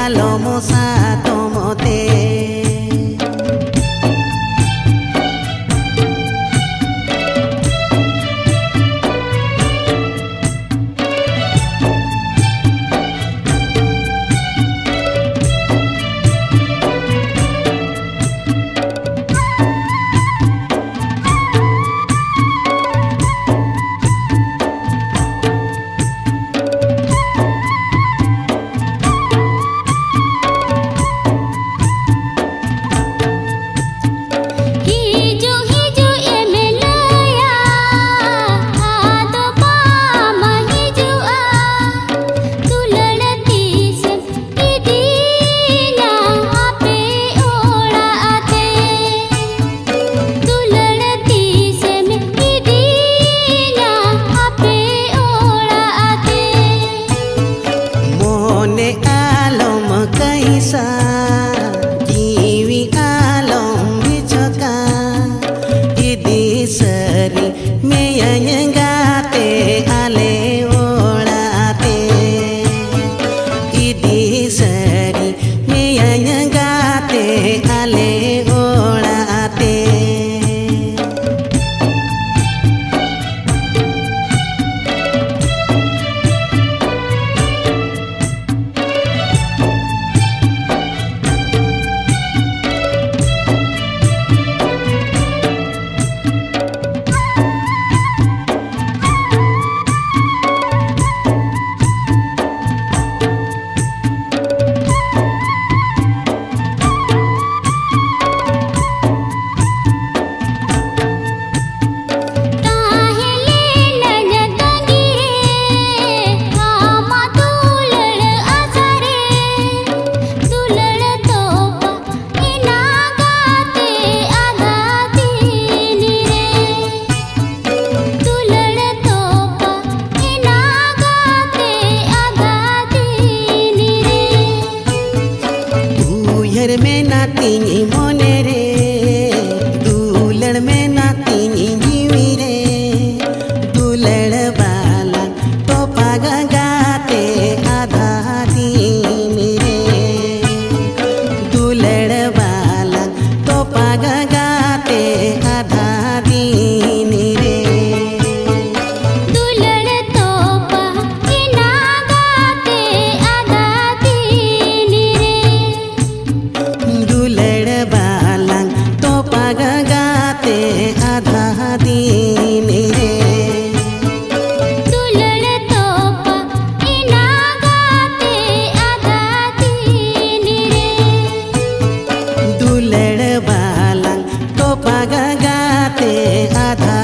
आलो मोसा तोमते जीवी आलम बिचका इदी सरी में गाते आले ओड़ाते इदी सरी में गाते आले ओड़ाते में नाती मोने रे दुलड़ में नाती जीवी रे दुलड़ बाला तो पाग गाते आधा दिन रे दुलड़ बाला तो पाग गाते आधा दिन रे गाते आधा दिन रे दुलड़ तोपा इना गाते आधा दिन रे दुलड़ बाला तोपा गाते आधा